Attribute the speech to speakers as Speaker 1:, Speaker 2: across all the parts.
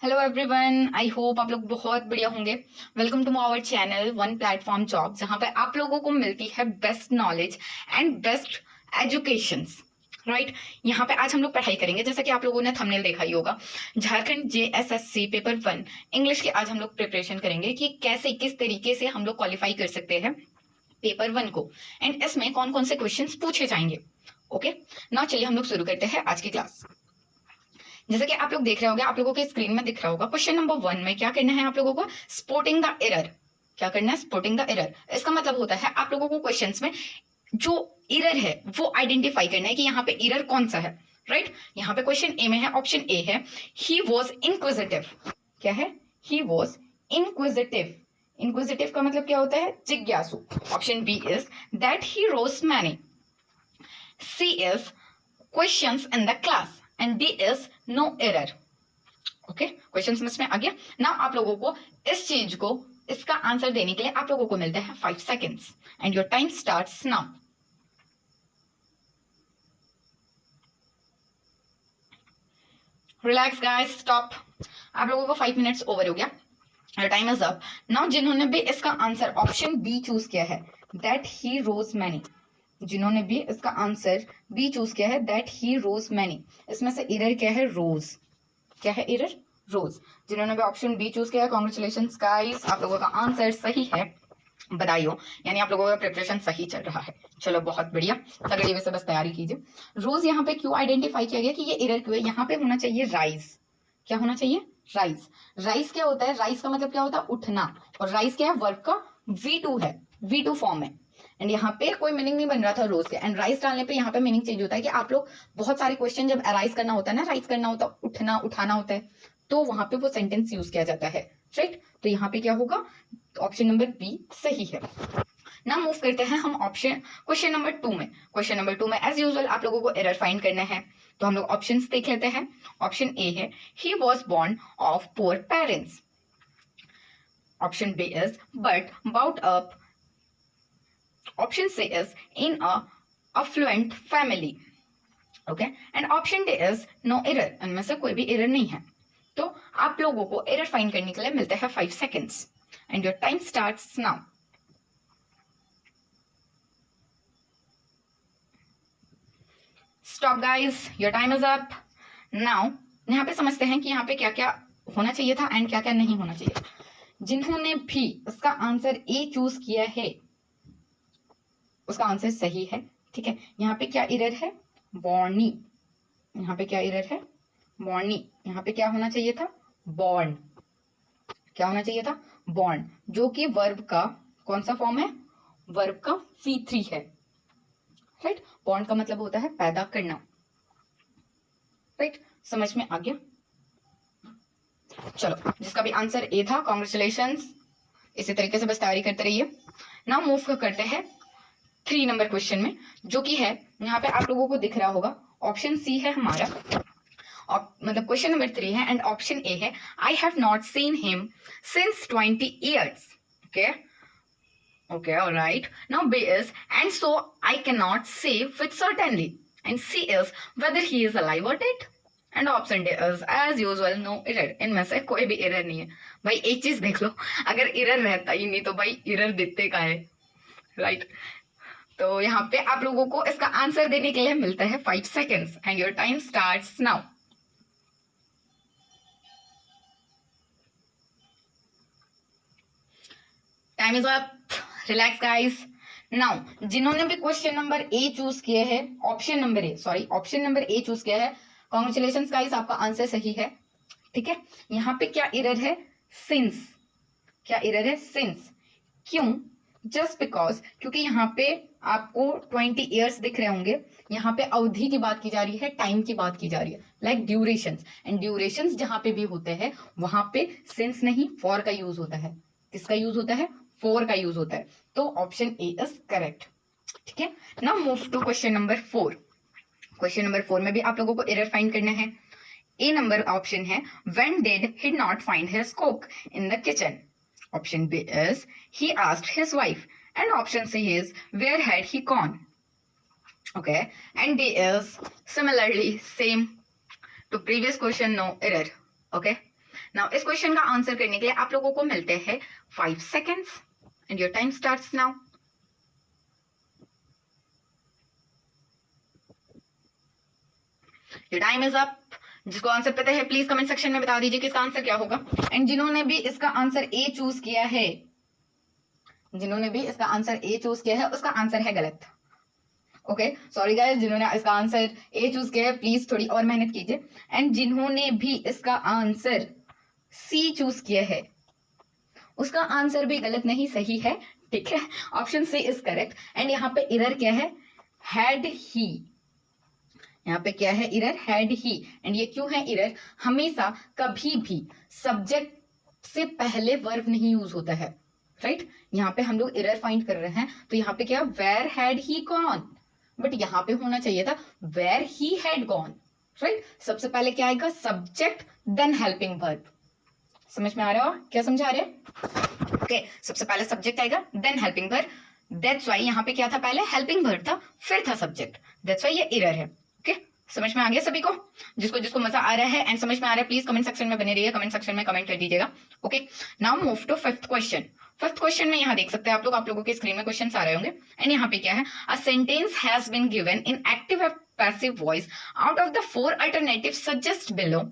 Speaker 1: Hello everyone, I hope आप लोग बहुत बढ़िया होंगे। Welcome to our channel one platform job, जहां पर आप लोगों को मिलती है best knowledge and best educations. Right, यहाँ पे आज हम लोग पढ़ाई करेंगे। जैसा कि आप लोगों ने थंबनेल देखा ही होगा, झारखंड जेएसएससी पेपर 1 इंग्लिश की आज हम लोग प्रिपरेशन करेंगे कि कैसे किस तरीके से हम लोग क्वालिफाई कर सकते हैं पेपर 1 को, एंड इसमें कौन कौन से क्वेश्चन पूछे जाएंगे। ओके, ना चलिए हम लोग शुरू करते हैं आज की क्लास। जैसे कि आप लोग देख रहे होंगे, आप लोगों के स्क्रीन में दिख रहा होगा, क्वेश्चन नंबर 1 में क्या करना है आप लोगों को, स्पॉटिंग द एरर। क्या करना है, स्पॉटिंग द एरर। इसका मतलब होता है आप लोगों को क्वेश्चंस में जो एरर है वो आइडेंटिफाई करना है कि यहाँ पे एरर कौन सा है। राइट, यहाँ पे क्वेश्चन ए में है, ऑप्शन ए है, ही वॉज इनक्विजिटिव। क्या है, ही वॉज इनक्विजिटिव। इनक्विजिटिव का मतलब क्या होता है, जिज्ञासु। Option B is that he rose many. C is questions in the class and D is no error. Okay, question समझ में आ गया ना। आप लोगों को इस चीज को, इसका आंसर देने के लिए आप लोगों को मिलते हैं 5 seconds and your time starts now. Relax guys, stop. आप लोगों को 5 मिनट्स ओवर हो गया, your time is up now. जिन्होंने भी इसका आंसर ऑप्शन बी चूज किया है, दैट ही रोज मैनी, जिन्होंने भी इसका आंसर बी चूज किया है, दैट ही रोज मैनी, इसमें से एरर क्या है, रोज। क्या है एरर, रोज। जिन्होंने भी ऑप्शन बी चूज किया है, कॉन्ग्रेचुलेशंस गाइस, आप लोगों का आंसर सही है। बधाई हो, यानी आप लोगों का प्रिपरेशन सही चल रहा है। चलो बहुत बढ़िया, तगड़ी वैसे बस तैयारी कीजिए। रोज यहाँ पे क्यों आइडेंटिफाई किया गया कि ये एरर क्यों है, यहाँ पे होना चाहिए राइज। क्या होना चाहिए, राइज। राइज क्या होता है, राइज का मतलब क्या होता है, उठना, और राइज क्या है, वर्ब का V2 है, V2 फॉर्म है। एंड यहाँ पे कोई मीनिंग नहीं बन रहा था रोज के, एंड राइज डालने पे यहाँ पे मीनिंग चेंज होता है कि आप लोग बहुत सारे क्वेश्चन जब अराइज करना होता है ना, राइज करना होता है, उठना उठाना होता है, तो वहां पे वो सेंटेंस यूज किया जाता है। राइट, तो यहाँ पे क्या होगा, ऑप्शन नंबर बी सही है ना। मूव करते हैं हम ऑप्शन क्वेश्चन नंबर 2 में। क्वेश्चन नंबर 2 में एज यूजुअल आप लोगों को एरर फाइंड करना है, तो हम लोग ऑप्शंस देख लेते हैं। ऑप्शन ए है, he was born of poor parents. Option B is but brought up. Option C is in a affluent family. Okay, and option D is no error, इनमें से कोई भी एरर नहीं है। तो आप लोगों को एरर फाइंड करने के लिए मिलते हैं 5 seconds and your time starts now. Stop guys, your time is up now. यहाँ पे समझते हैं कि यहाँ पे क्या क्या होना चाहिए था एंड क्या क्या नहीं होना चाहिए। जिन्होंने भी इसका आंसर ए चूज किया है उसका आंसर सही है। ठीक है, यहाँ पे क्या एरर है, बॉर्नी। यहाँ पे क्या एरर है, बॉर्नी। यहाँ पे क्या होना चाहिए था, बॉर्न। क्या होना चाहिए था, बॉर्न, जो कि वर्ब का कौन सा फॉर्म है, वर्ब का V3 है। राइट, बॉर्न का मतलब होता है पैदा करना। राइट, समझ में आ गया। चलो, जिसका भी आंसर ए था, कॉन्ग्रेचुलेशंस। इसी तरीके से बस तैयारी करते रहिए। नाउ मूव करते हैं 3 नंबर क्वेश्चन में, जो कि है यहाँ पे आप लोगों को दिख रहा होगा, ऑप्शन सी है हमारा, मतलब क्वेश्चन नंबर 3 है एंड ऑप्शन ए है, I have not seen him since 20 years. Okay, okay, all right. Now B is, and so I cannot say with certainty. And C is whether he is alive or dead. And option D is as usual no error, इनमें से कोई भी error नहीं है। भाई एक चीज देख लो, अगर एरर रहता ही नहीं तो भाई एरर देते का है। राइट, तो यहाँ पे आप लोगों को इसका आंसर देने के लिए मिलता है 5 seconds and your time starts now. Time is up, relax guys. Now जिन्होंने भी क्वेश्चन नंबर ए चूज किया है, ऑप्शन नंबर ए चूज किया है, कॉन्ग्रेचुलेशंस गाइस, आपका आंसर सही है। ठीक है, यहाँ पे क्या एरर है, सिंस। क्या एरर है, सिंस। क्यों, जस्ट बिकॉज, क्योंकि यहाँ पे आपको 20 ईयर्स दिख रहे होंगे, यहाँ पे अवधि की बात की जा रही है, टाइम की बात की जा रही है, लाइक ड्यूरेशन। एंड ड्यूरेशन जहां पे भी होते हैं वहां पे सिंस नहीं, फॉर का यूज होता है। किसका यूज होता है, फॉर का यूज होता है। तो ऑप्शन ए इज करेक्ट। ठीक है, now move to question number 4। Question number 4 में भी आप लोगों को एरर फाइंड करना है। ए नंबर ऑप्शन है, when did he not find his cook in the kitchen. Option B is, he asked his wife. And option C is, where had he gone? Okay, and D is similarly same to previous question, no error. Okay, now इस question का answer करने के लिए आप लोगों को मिलते हैं 5 seconds and your time starts now. Your time is up. जिसको आंसर पता है प्लीज कमेंट सेक्शन में बता दीजिए कि इसका आंसर क्या होगा। एंड जिन्होंने भी इसका आंसर ए चूज किया है, जिन्होंने भी इसका आंसर ए चूज किया है उसका आंसर है गलत। ओके सॉरी गाइस, जिन्होंने इसका आंसर ए चूज किया है प्लीज थोड़ी और मेहनत कीजिए। एंड जिन्होंने भी इसका आंसर सी चूज किया है उसका आंसर भी गलत नहीं सही है, ठीक है। Option C is correct. And यहाँ पे एरर क्या है, हैड ही। यहाँ पे क्या है, एरर हैड ही। एंड ये क्यों है एरर, हमेशा कभी भी सब्जेक्ट से पहले वर्ब नहीं यूज होता है, राइट। यहाँ पे हम लोग एरर फाइंड कर रहे हैं तो यहाँ पे क्या, where had he gone, but यहाँ पे होना चाहिए था where he had gone, right. सबसे पहले क्या आएगा, सब्जेक्ट देन हेल्पिंग वर्ब। समझ में आ रहा हो क्या समझा रहे हैं? ओके सबसे पहले सब्जेक्ट आएगा then helping verb, that's why यहाँ पे क्या था, पहले हेल्पिंग वर्ब था फिर था सब्जेक्ट, दैट्स व्हाई ये एरर है। ओके समझ में आ गया सभी को? जिसको जिसको मजा आ रहा है एंड समझ में आ रहा है प्लीज कमेंट सेक्शन में बने रहिए, कमेंट सेक्शन में कमेंट कर दीजिएगा। Okay now move to fifth question. Fifth question में यहाँ देख सकते हैं आप लोगों के स्क्रीन में क्वेश्चन आ रहे होंगे। एंड यहाँ पे क्या है, a sentence has been given in active और passive voice, out of the 4 alternatives suggest below,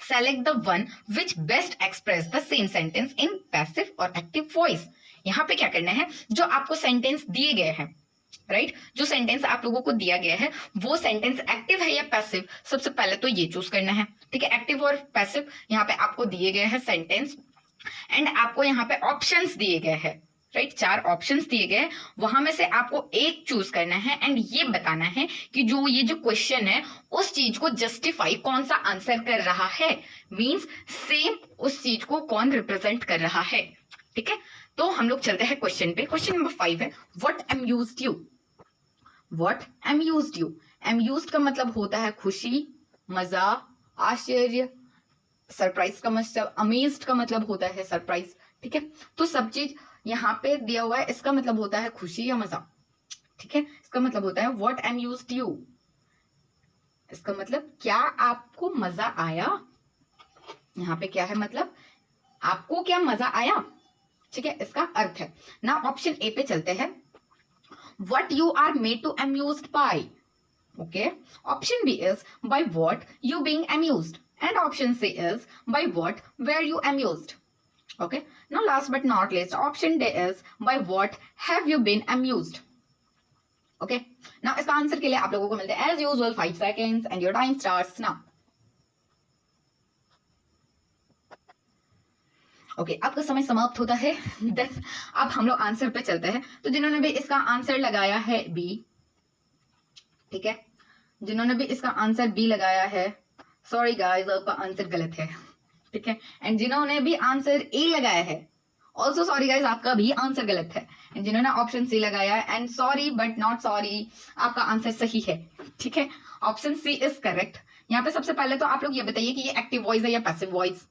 Speaker 1: select the one which best express the same sentence in passive or active voice। यहाँ पे क्या करना है, जो आपको सेंटेंस दिए गए हैं, राइट जो सेंटेंस आप लोगों को दिया गया है वो सेंटेंस एक्टिव है या पैसिव, सबसे पहले तो ये चूज करना है, ठीक है। एक्टिव और पैसिव यहाँ पे आपको दिए गए हैं सेंटेंस एंड आपको यहाँ पे ऑप्शंस दिए गए हैं, राइट 4 ऑप्शंस दिए गए, वहां में से आपको एक चूज करना है एंड ये बताना है कि जो ये जो क्वेश्चन है उस चीज को जस्टिफाई कौन सा आंसर कर रहा है, मींस सेम उस चीज को कौन रिप्रेजेंट कर रहा है, ठीक है। तो हम लोग चलते हैं क्वेश्चन पे। क्वेश्चन नंबर 5 है, what amused you. What amused you, amused का मतलब होता है खुशी, मजा, आश्चर्य। सरप्राइज का मतलब, अमेज्ड का मतलब होता है सरप्राइज, ठीक है। तो सब चीज यहाँ पे दिया हुआ है, इसका मतलब होता है खुशी या मजा, ठीक है। इसका मतलब होता है व्हाट अम्यूज्ड यू, इसका मतलब क्या आपको मजा आया। यहाँ पे क्या है, मतलब आपको क्या मजा आया, ठीक है, इसका अर्थ है ना। ऑप्शन ए पे चलते हैं, what you are made to amused by, okay। option B is by what you being amused, and option C is by what were you amused, okay। now last but not least option D is by what have you been amused, okay। now इसका answer के लिए आप लोगों को मिलते हैं as usual 5 seconds and your time starts now। Okay आपका समय समाप्त होता है। देन अब हम लोग आंसर पे चलते हैं। तो जिन्होंने भी इसका आंसर लगाया है बी, ठीक है, जिन्होंने भी इसका आंसर बी लगाया है, सॉरी गाइस आपका आंसर गलत है, ठीक है। एंड जिन्होंने भी आंसर ए लगाया है, ऑल्सो सॉरी गाइस आपका भी आंसर गलत है। एंड जिन्होंने ऑप्शन सी लगाया है, and sorry but not sorry, आपका आंसर सही है, ठीक है। Option C is correct. यहाँ पे सबसे पहले तो आप लोग ये बताइए कि ये एक्टिव वॉइस है या पैसिव वॉइस।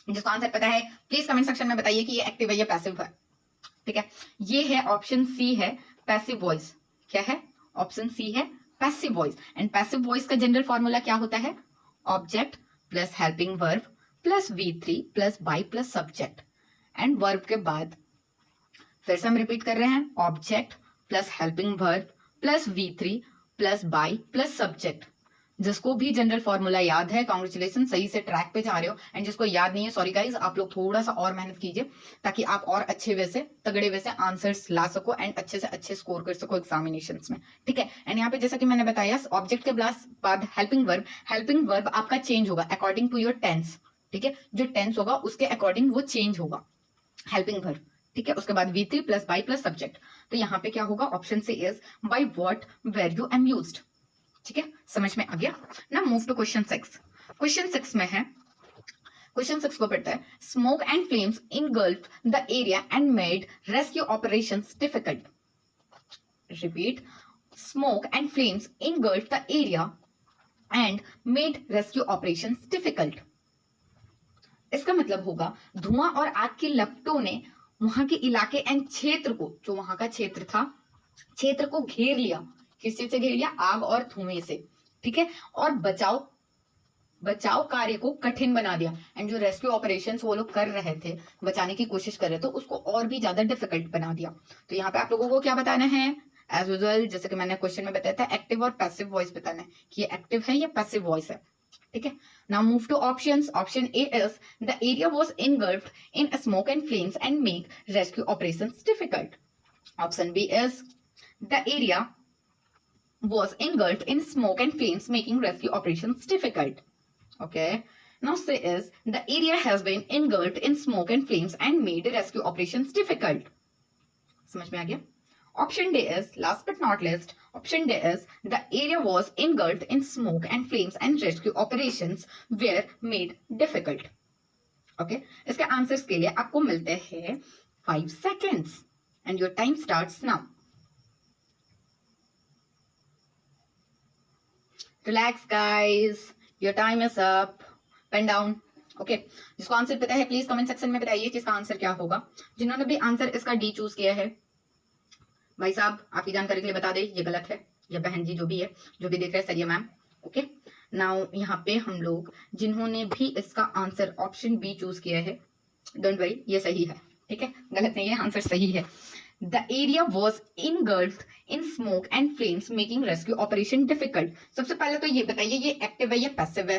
Speaker 1: जिसको आंसर पता है प्लीज कमेंट सेक्शन में बताइए कि ये एक्टिव है या पैसिव है, ठीक है। ये है ऑप्शन सी है पैसिव वॉइस। क्या है, ऑप्शन सी है passive voice. And passive voice का जनरल फॉर्मूला क्या होता है, object plus helping verb plus V3 plus by plus subject. And verb के बाद फिर से हम रिपीट कर रहे हैं, object plus helping verb plus V3 plus by plus subject. जिसको भी जनरल फॉर्मूला याद है कांग्रेचुलेशन, सही से ट्रैक पे जा रहे हो। एंड जिसको याद नहीं है सॉरी गाइज, आप लोग थोड़ा सा और मेहनत कीजिए ताकि आप और अच्छे वे से तगड़े वे से आंसर्स ला सको एंड अच्छे से अच्छे स्कोर कर सको एग्जामिनेशंस में, ठीक है। एंड यहाँ पे जैसा कि मैंने बताया ऑब्जेक्ट के बाद हेल्पिंग वर्ब आपका चेंज होगा अकॉर्डिंग टू योर टेंस, ठीक है। जो टेंस होगा उसके अकॉर्डिंग वो चेंज होगा हेल्पिंग वर्ब, ठीक है। उसके बाद V3 plus by plus subject. तो यहाँ पे क्या होगा, ऑप्शन से is by what were you amused, ठीक है। समझ में आ गया ना। Move to question 6। क्वेश्चन 6 में है, क्वेश्चन 6 को पढ़ता है, smoke and flames इनगल्फ्ड the area and made rescue operations difficult. Repeat, smoke and flames इनगल्फ्ड the area and made rescue operations difficult. इसका मतलब होगा धुआं और आग की लपटों ने वहां के इलाके एंड क्षेत्र को, जो वहां का क्षेत्र था, क्षेत्र को घेर लिया। किस चीज से घेर लिया, आग और धुएं से, ठीक है। और बचाव बचाव कार्य को कठिन बना दिया, एंड जो रेस्क्यू ऑपरेशंस वो लोग कर रहे थे, बचाने की कोशिश कर रहे थे, तो उसको और भी ज्यादा डिफिकल्ट बना दिया। तो यहाँ पे आप लोगों को क्या बताना है, एज यूजुअल जैसे कि मैंने क्वेश्चन में बताया था, एक्टिव और पैसिव वॉइस बताना है कि ये एक्टिव है या पैसिव वॉइस है। ठीक है, now move to options. Option A is the area was engulfed in smoke and flames and make rescue operations difficult. Option B is the area was engulfed in smoke and flames, making rescue operations difficult. Okay. Now C is the area has been engulfed in smoke and flames and made rescue operations difficult. समझ में आ गया? Option D is last but not least. Option D is the area was engulfed in smoke and flames and rescue operations were made difficult. Okay. इसके answers के लिए आपको मिलते हैं 5 seconds and your time starts now. Relax guys, your time is up. Pen down. Okay. जिसको answer पता है please comment section में बताइए कि इसका आंसर क्या होगा। जिन्होंने भी आंसर इसका डी चूज किया है, भाई साहब आपकी जानकारी के लिए बता दे ये गलत है, या बहन जी जो भी है, जो भी देख रहे हैं सरिया मैम। ओके, नाउ यहाँ पे हम लोग जिन्होंने भी इसका आंसर ऑप्शन बी चूज किया है, डोंट वरी ये सही है। ठीक है, गलत नहीं है, आंसर सही है। The area was engulfed in smoke and flames, making rescue operation difficult. सबसे पहले तो ये बताइए ये एक्टिव है या पैसिव है?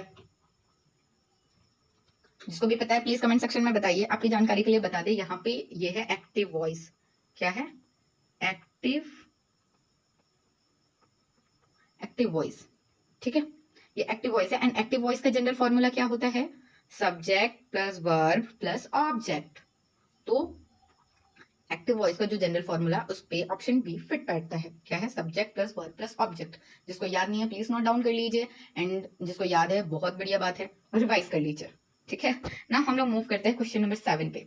Speaker 1: जिसको भी पता है प्लीज कमेंट सेक्शन में बताइए, आपकी जानकारी के लिए बता दे। यहाँ पे ये है एक्टिव वॉइस। क्या है? Active voice. ठीक है, ये एक्टिव वॉइस है। एंड एक्टिव वॉइस का जनरल फॉर्मूला क्या होता है? Subject plus verb plus object. तो एक्टिव वॉइस का जो जनरल फॉर्मूला उस पे ऑप्शन बी फिट बैठता है। क्या है? Subject plus verb plus object. जिसको याद नहीं है प्लीज नोट डाउन कर लीजिए, एंड जिसको याद है बहुत बढ़िया बात है, रिवाइज कर लीजिए। ठीक है ना, हम लोग मूव करते हैं क्वेश्चन नंबर 7 पे।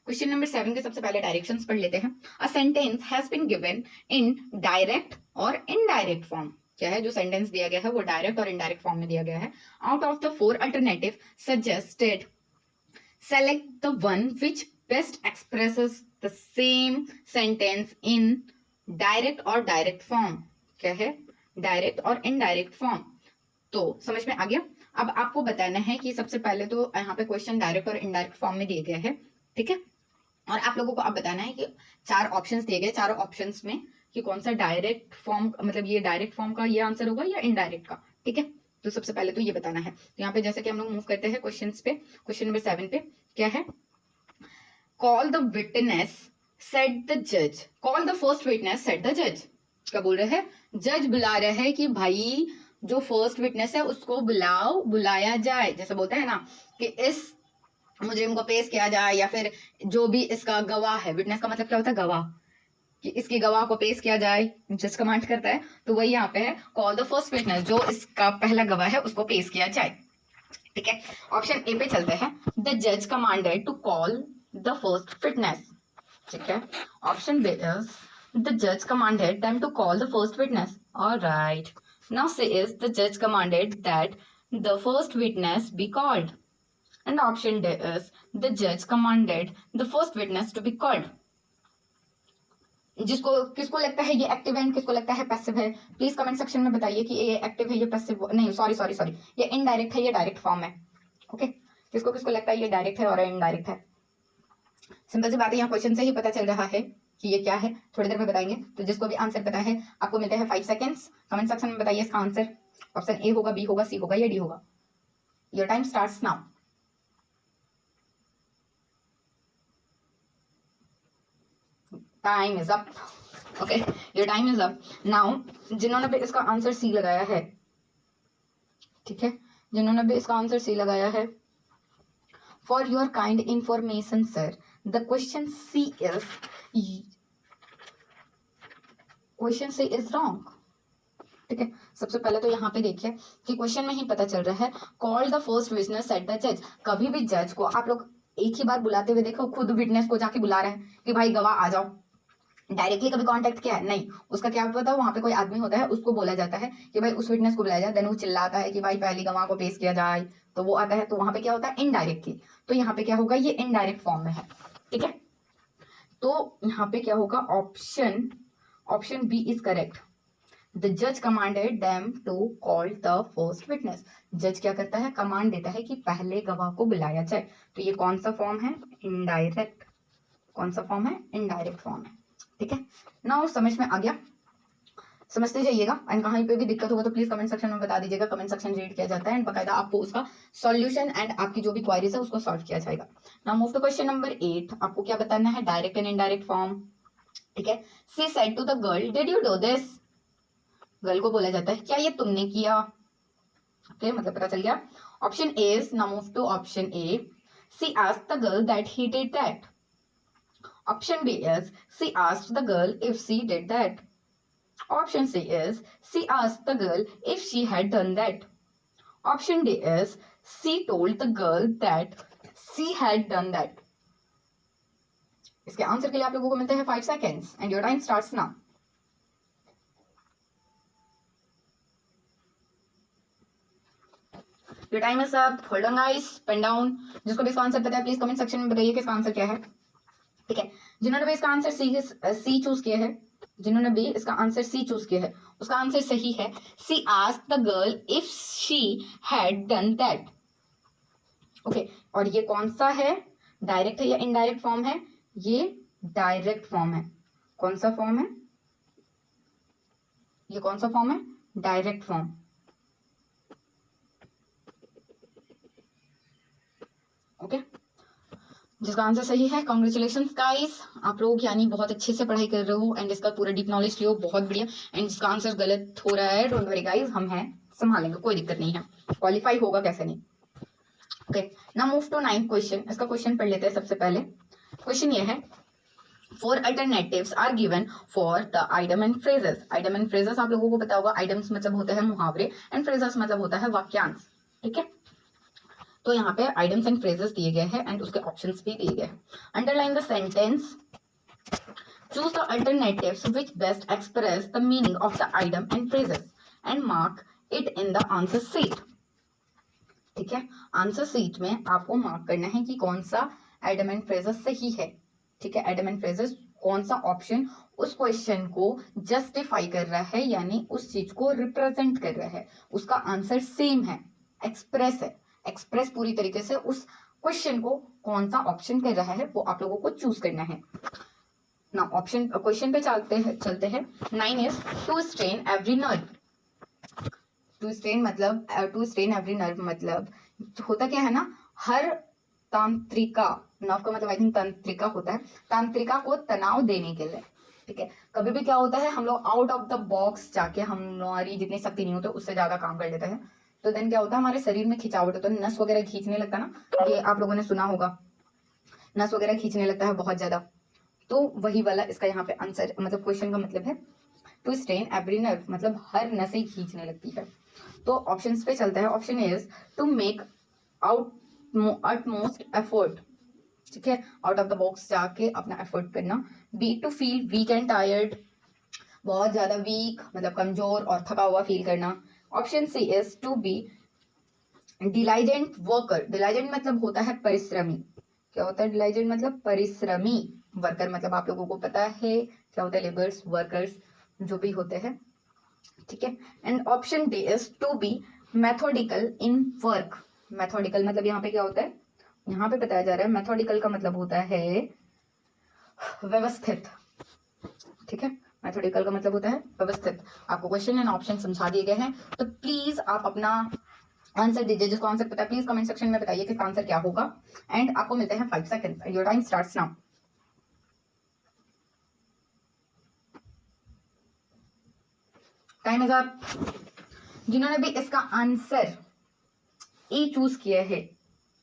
Speaker 1: क्वेश्चन नंबर 7 के सबसे पहले डायरेक्शंस पढ़ लेते हैं। A sentence has been given in direct और इनडायरेक्ट फॉर्म। क्या है? जो सेंटेंस दिया गया है वो डायरेक्ट और इनडायरेक्ट फॉर्म में दिया गया है। Out of the 4 alternative suggested select the one which best expresses the same sentence in direct or direct form. क्या है? डायरेक्ट और इनडायरेक्ट फॉर्म। तो समझ में आ गया? अब आपको बताना है कि सबसे पहले तो यहाँ पे क्वेश्चन डायरेक्ट और इनडायरेक्ट फॉर्म में दिए गए हैं। ठीक है, और आप लोगों को अब बताना है कि 4 ऑप्शंस दिए गए, चारों ऑप्शंस में कि कौन सा डायरेक्ट फॉर्म, मतलब ये डायरेक्ट फॉर्म का ये आंसर होगा या इनडायरेक्ट का। ठीक है, तो सबसे पहले तो ये बताना है। तो यहाँ पे जैसे कि हम लोग मूव करते हैं क्वेश्चंस पे, क्वेश्चन नंबर 7 पे क्या है? Call the witness said the जज। Call the first witness said the जज। क्या बोल रहे हैं? जज बुला रहे हैं कि भाई जो फर्स्ट विटनेस है उसको बुलाओ, बुलाया जाए। जैसे बोलते हैं ना कि इस मुजरिम को पेश किया जाए, या फिर जो भी इसका गवाह है, विटनेस का मतलब क्या होता है? गवाह, कि इसके गवाह को पेश किया जाए, जज कमांड करता है। तो वही यहाँ पे है, कॉल द फर्स्ट विटनेस, जो इसका पहला गवाह है उसको पेश किया जाए। ठीक है, ऑप्शन ए पे चलते हैं। द जज commanded to call the first witness. ठीक है, ऑप्शन बी इज द जज commanded them to call the first witness. Alright, now see is the जज commanded that the first witness be called, and option D is the जज commanded the first witness to be called. जिसको किसको लगता है ये active है, किसको लगता है पैसिव है, प्लीज कमेंट सेक्शन में बताइए कि ये एक्टिव है, ये पैसिव, नहीं सॉरी ये इनडायरेक्ट है, ये डायरेक्ट फॉर्म है। ओके, किसको किसको लगता है ये डायरेक्ट है और इनडायरेक्ट है? सिंपल सी बात है, यहाँ क्वेश्चन से ही पता चल रहा है कि ये क्या है, थोड़ी देर में बताएंगे। तो जिसको भी आंसर पता है आपको मिलते हैं 5 सेकेंड्स। कमेंट सेक्शन में बताइए इसका आंसर ऑप्शन ए होगा, बी होगा, सी होगा या डी होगा। Your time starts now. Time is up. Okay, your time is up now. जिन्होंने भी इसका आंसर सी लगाया है, ठीक है, जिन्होंने भी इसका आंसर सी लगाया है, for your kind information sir, the question C is wrong. ठीक है, सबसे पहले तो यहाँ पे देखिए कि क्वेश्चन में ही पता चल रहा है, call the first witness said the जज। कभी भी जज को आप लोग एक ही बार बुलाते हुए देखो, खुद विटनेस को जाके बुला रहे हैं कि भाई गवाह आ जाओ। डायरेक्टली कभी कांटेक्ट किया है? नहीं। उसका क्या पता, वहां पे कोई आदमी होता है, उसको बोला जाता है कि भाई उस विटनेस को बुलाया जाए, देन वो चिल्लाता है कि भाई पहली गवाह को पेश किया जाए, तो वो आता है। तो वहां पे क्या होता है? इनडायरेक्टली। तो यहाँ पे क्या होगा? ये इनडायरेक्ट फॉर्म में है। ठीक है, तो यहाँ पे क्या होगा? Option B is correct. The जज commanded them to call the first witness. जज क्या करता है, कमांड देता है कि पहले गवाह को बुलाया जाए। तो ये कौन सा फॉर्म है, इनडायरेक्ट। कौन सा फॉर्म है, इनडायरेक्ट फॉर्म है। ठीक है ना, समझ में आ गया, समझते जाइएगा। एंड कहीं पे भी दिक्कत होगा तो प्लीज कमेंट सेक्शन में बता दीजिएगा। कमेंट सेक्शन रीड किया जाता है एंड बकायदा आपको उसका सॉल्यूशन एंड आपकी जो भी क्वारीज है उसको सॉल्व किया जाएगा। Now move to question number 8। आपको क्या बताना है, डायरेक्ट एंड इनडायरेक्ट फॉर्म। ठीक है, she said to the girl did you do this. Girl को बोला जाता है क्या ये तुमने किया। ओके, मतलब पता चल गया। Option A is, now move to option A, she asked the girl that he did that. Option B is, she asked the girl if she did that. Option C is, she asked the girl if she had done that. Option D is, she told the girl that she had done that. इसके answer के लिए आप लोगों को मिलते हैं 5 seconds and your time starts now. Your time is up. Hold on guys, pen down. जिसको भी इसका आंसर पता है प्लीज कमेंट सेक्शन में बताइए कि इसका आंसर क्या है। ठीक है, जिन्होंने भी इसका आंसर सी चूज किया है, जिन्होंने भी इसका आंसर सी चूज किया है उसका आंसर सही है। She asked the girl if she had done that. Okay, और ये कौन सा है, डायरेक्ट है या इनडायरेक्ट फॉर्म है, ये डायरेक्ट फॉर्म है। कौन सा फॉर्म है, ये कौन सा फॉर्म है, डायरेक्ट फॉर्म। ओके, जिसका आंसर सही है, कॉन्ग्रेचुलेशन गाइस, आप लोग यानी बहुत अच्छे से पढ़ाई कर रहे हो एंड इसका पूरा डीप नॉलेज लियो, बहुत बढ़िया। एंड जिसका आंसर गलत हो रहा है, डोंट वरी गाइस, हम हैं, संभालेंगे, कोई दिक्कत नहीं है, क्वालिफाई होगा कैसे नहीं। Okay, now move to 9th question. इसका क्वेश्चन पढ़ लेते हैं सबसे पहले। क्वेश्चन ये है, 4 alternatives are given for the item and phrases. item and phrases आप लोगों को पता होगा, items मतलब होता है मुहावरे एंड phrases मतलब होता है वाक्यांश। ठीक है, तो यहाँ पे आइटम्स एंड फ्रेजेस दिए गए हैं एंड उसके ऑप्शंस भी दिए गए हैं। Underline the sentence, choose the alternatives which best express the meaning of the item and phrases and mark it in the answer sheet. ठीक है, आंसर शीट में आपको मार्क करना है कि कौन सा आइटम एंड फ्रेजेस सही है। ठीक है, आइटम एंड फ्रेजेस कौन सा ऑप्शन उस क्वेश्चन को जस्टिफाई कर रहा है, यानी उस चीज को रिप्रेजेंट कर रहा है, उसका आंसर सेम है, एक्सप्रेस है, एक्सप्रेस पूरी तरीके से उस क्वेश्चन को कौन सा ऑप्शन कर रहा है वो आप लोगों को चूज करना है ना। ऑप्शन क्वेश्चन पे चलते हैं 9 is, to strain every nerve. To strain every nerve मतलब होता क्या है ना, हर तांत्रिका, नर्व का मतलब आई थिंक तंत्रिका होता है, तांत्रिका को तनाव देने के लिए। ठीक है, कभी भी क्या होता है, हम लोग आउट ऑफ द बॉक्स जाके हमारी जितनी शक्ति नहीं होती उससे ज्यादा काम कर लेते हैं, तो देन क्या होता है, हमारे शरीर में खिंचावट होता है, नस वगैरह खींचने लगता है ना, ये आप लोगों ने सुना होगा, नस वगैरह खींचने लगता है बहुत ज्यादा। तो वही वाला इसका यहाँ पे आंसर मतलब क्वेश्चन का मतलब है टू स्ट्रेन एवरी नर्व, मतलब हर नसें खींचने लगती है। तो ऑप्शंस पे चलता है। Option is to make utmost effort. ठीक है, आउट ऑफ द बॉक्स जाके अपना एफर्ट करना। Be to feel weak and tired, बहुत ज्यादा वीक मतलब कमजोर और थका हुआ फील करना। Option C is to be diligent worker. Diligent मतलब होता है परिश्रमी। क्या होता है डिलाइजेंट मतलब परिश्रमी, वर्कर मतलब आप लोगों को पता है क्या होता है, लेबर्स, वर्कर्स जो भी होते हैं। ठीक है, and option D is to be methodical in work. Methodical मतलब यहाँ पे क्या होता है, यहाँ पे बताया जा रहा है मेथोडिकल का मतलब होता है व्यवस्थित। ठीक है, मेथोडिकल का मतलब होता है व्यवस्थित। आपको क्वेश्चन एंड ऑप्शन समझा दिए गए हैं, तो प्लीज आप अपना आंसर दीजिए, जिसको आंसर पता है प्लीज कमेंट सेक्शन में बताइए कि आंसर क्या होगा। एंड आपको मिलते हैं 5 second, your time starts now. Time is up. जिन्होंने भी इसका आंसर ए चूज किया है,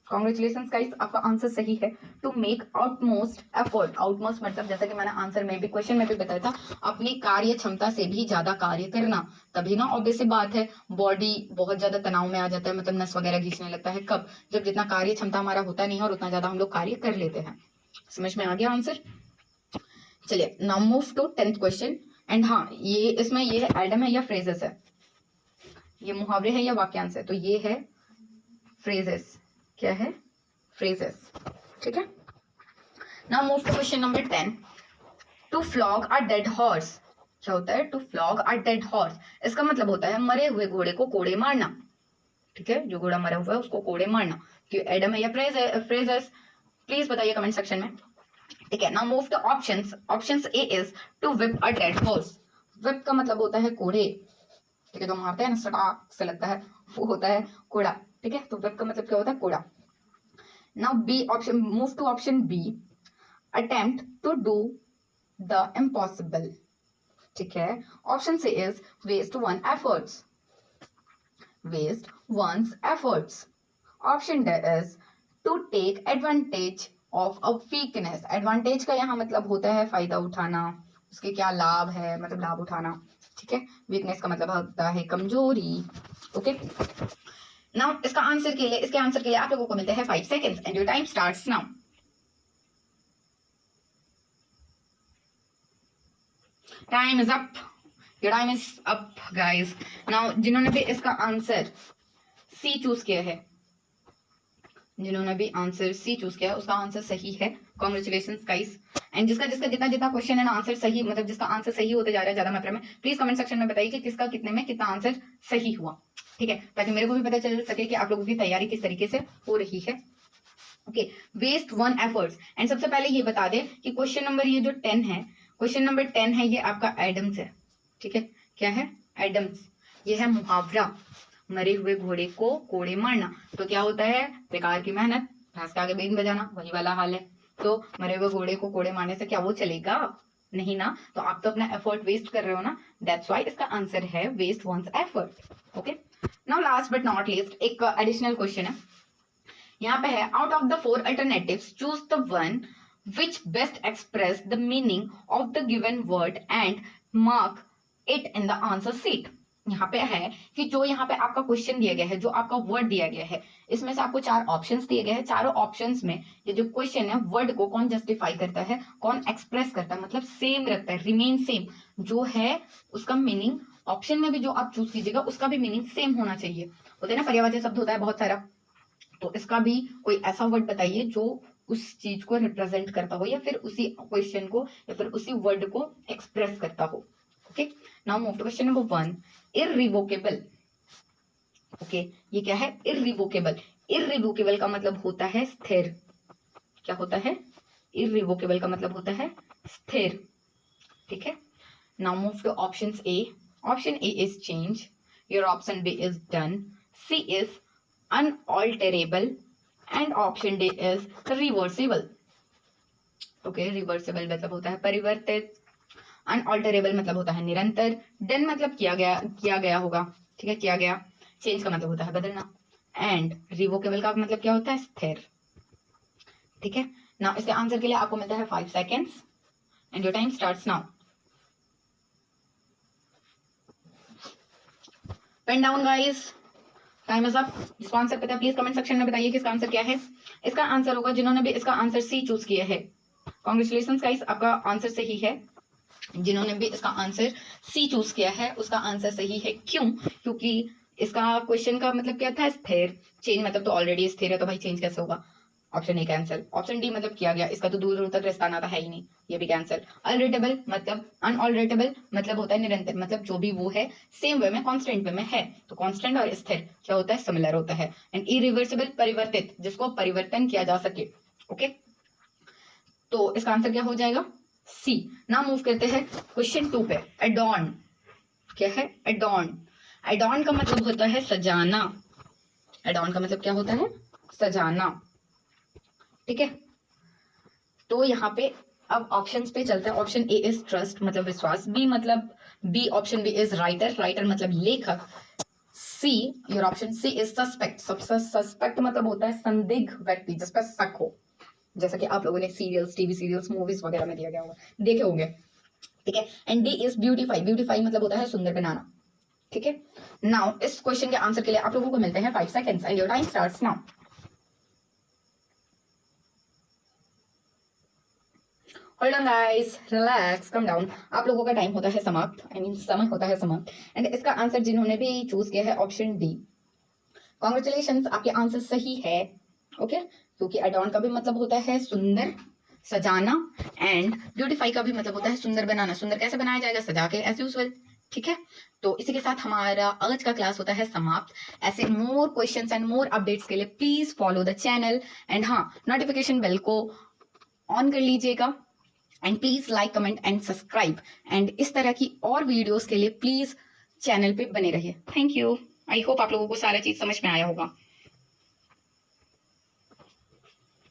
Speaker 1: कॉन्ग्रेचुलेशन गाइस, आपका आंसर सही है। To make outmost effort. Outmost मतलब जैसा कि मैंने आंसर में भी क्वेश्चन में भी बताया था, अपनी कार्य क्षमता से भी ज्यादा कार्य करना। तभी ना ऑब्वियस सी बात है बॉडी बहुत ज्यादा तनाव में आ जाता है, मतलब नस वगैरह खींचने लगता है। कब, जब जितना कार्य क्षमता हमारा होता नहीं है और उतना ज्यादा हम लोग कार्य कर लेते हैं। समझ में आ गया आंसर। चलिए now move to 10th question. And हाँ, ये इसमें ये है एडम है या फ्रेजेस है, ये मुहावरे है या वाक्यांश है, तो ये है फ्रेजेस। क्या है, फ्रेजेस। ठीक है, now move to question number 10। To flog a dead horse. क्या होता है? To flog a dead horse, इसका मतलब होता है मरे हुए घोड़े को कोड़े मारना। ठीक है, जो घोड़ा मरा हुआ है उसको कोड़े मारना। कि एडम है या फ्रेजेस, प्लीज बताइए कमेंट सेक्शन में। ठीक है, now move to options. Options A is to whip a dead horse. Whip का मतलब होता है कोड़े। ठीक है, जो मारते हैं ना सटाक से लगता है, वो होता है कोड़ा। ठीक है, तो व्हिप का मतलब क्या होता है? कोड़ा। Now B option, move to option B, attempt to do the impossible. ठीक है, option C is waste one efforts, waste one's efforts. Option D is to take advantage of a weakness. Advantage का यहाँ मतलब होता है फायदा उठाना, उसके क्या लाभ है, मतलब लाभ उठाना। ठीक है, वीकनेस का मतलब होता है कमजोरी। ओके, नाउ इसका आंसर के लिए, इसके आंसर के लिए आप लोगों को मिलते हैं 5 seconds and your time starts now. Time is up, your time is up guys. Now जिन्होंने भी इसका आंसर सी चूज किया है, जिन्होंने भी आंसर सी चूज किया है उसका आंसर सही है। Congratulations guys. एंड जिसका जिसका जितना जितना क्वेश्चन है ना आंसर सही, मतलब जिसका आंसर सही होते जा रहा है ज्यादा मात्रा में, प्लीज कमेंट सेक्शन में बताइए कि किसका कितने में कितना आंसर सही हुआ। ठीक है, ताकि मेरे को भी पता चल सके कि आप लोगों की तैयारी किस तरीके से हो रही है। Okay, waste one efforts. And सबसे पहले ये बता दे कि क्वेश्चन नंबर ये जो 10 है, क्वेश्चन नंबर 10 है, ये आपका एडम्स है। ठीक है, क्या है? एडम्स। ये है मुहावरा, मरे हुए घोड़े को कोड़े मारना। तो क्या होता है? बेकार की मेहनत, घास के आगे बीन बजाना, वही वाला हाल है। तो मरे हुए घोड़े को कोड़े मारने से क्या वो चलेगा? नहीं ना, तो आप तो अपना एफर्ट वेस्ट कर रहे हो ना। दैट्स व्हाई इसका आंसर है waste one's effort. Okay, now last but not least एक एडिशनल क्वेश्चन है यहाँ पे है, out of the 4 alternatives choose the one which best express the meaning of the given word and mark it in the answer sheet. यहाँ पे है कि जो यहाँ पे आपका क्वेश्चन दिया गया है, जो आपका वर्ड दिया गया है, इसमें से आपको 4 ऑप्शंस दिए गए हैं। चारों ऑप्शंस में ये जो क्वेश्चन है, वर्ड को कौन जस्टिफाई करता है, कौन एक्सप्रेस करता है, मतलब सेम रखता है, रिमेन सेम जो है उसका मीनिंग। ऑप्शन में भी जो आप चूज कीजिएगा उसका भी मीनिंग सेम होना चाहिए। होता है ना, पर्यायवाची शब्द होता है बहुत सारा, तो इसका भी कोई ऐसा वर्ड बताइए जो उस चीज को रिप्रेजेंट करता हो, या फिर उसी क्वेश्चन को, या फिर उसी वर्ड को एक्सप्रेस करता हो। Okay, now move to question number 1, irrevocable. Okay, ये क्या है? इररिवोकेबल। इररिवोकेबल का मतलब होता है स्थिर। क्या होता है? इररिवोकेबल का मतलब होता है स्थिर। ठीक है, now move to option A. Option A is change, your option B is done, C is unalterable and option D is reversible. Okay, reversible मतलब होता है परिवर्तित, unalterable मतलब होता है निरंतर, done मतलब किया गया होगा। ठीक है, किया गया। चेंज का मतलब होता है बदलना, एंड रिवोकेबल का मतलब क्या होता है? स्थिर। ठीक है, नाउ इसके आंसर के लिए आपको मिलता है 5 seconds and your time starts now. Pen down guys, time is up. जिसका आंसर पता है प्लीज कमेंट सेक्शन में बताइए किसका आंसर क्या है। इसका आंसर होगा, जिन्होंने भी इसका आंसर सी चूज किया है, कॉन्ग्रेचुलेशन गाइस, आपका आंसर सही है। जिन्होंने भी इसका आंसर सी चूज किया है उसका आंसर सही है। क्यों? क्योंकि इसका क्वेश्चन का मतलब क्या था? स्थिर। चेंज मतलब तो ऑलरेडी स्थिर है, तो भाई चेंज कैसे होगा? Option A cancel. Option D मतलब किया गया, इसका तो दूर दूर तक रिश्ता नाता है ही नहीं, ये भी कैंसिल। अल्टरेबल मतलब, अनऑल्टरेबल मतलब होता है निरंतर, मतलब जो भी वो है सेम वे में, कांस्टेंट वे में है। तो कांस्टेंट और स्थिर क्या होता है? सिमिलर होता है। एंड इरिवर्सिबल परिवर्तित, जिसको परिवर्तन किया जा सके। ओके, तो इसका आंसर क्या हो जाएगा? सी। ना मूव करते हैं क्वेश्चन 2 पे। एडॉन। क्या है? एडॉन। एडॉन का मतलब होता है सजाना। एडॉन का मतलब क्या होता है? सजाना। ठीक है, तो यहाँ पे अब ऑप्शंस पे चलते हैं। ऑप्शन ए इज ट्रस्ट मतलब विश्वास, बी मतलब B option B is writer, writer मतलब लेखक, C your option C is suspect, suspect मतलब होता है संदिग्ध व्यक्ति जिस पर शक हो, जैसा कि आप लोगों ने सीरियल्स, टीवी सीरियल्स, मूवीज वगैरह में दिया गया होगा, देखे होंगे। ठीक है, and D is beautify, beautify मतलब होता है सुंदर बनाना। ठीक है, नाउ इस क्वेश्चन के आंसर के लिए आप लोगों को मिलते हैं 5 seconds and your time starts now. Hold on guys, relax, come down. आप लोगों का टाइम होता है समाप्त, आई मीन समय होता है समाप्त। एंड इसका आंसर जिन्होंने भी चूज किया है ऑप्शन डी, कॉन्ग्रेचुलेशन, आपके आंसर सही है। ओके, क्योंकि एडॉन का भी मतलब होता है सुंदर, सजाना, एंड ब्यूटीफाई का भी मतलब होता है सुंदर बनाना। सुंदर कैसे बनाया जाएगा? सजा के, एज यूजुअल। ठीक है, तो इसी के साथ हमारा आज का क्लास होता है समाप्त। ऐसे more questions and more updates के लिए please follow the channel, and हाँ, नोटिफिकेशन बेल को ऑन कर लीजिएगा, and please like, comment and subscribe, and इस तरह की और वीडियोस के लिए प्लीज चैनल पे बने रहिए। Thank you. आई होप आप लोगों को सारा चीज समझ में आया होगा।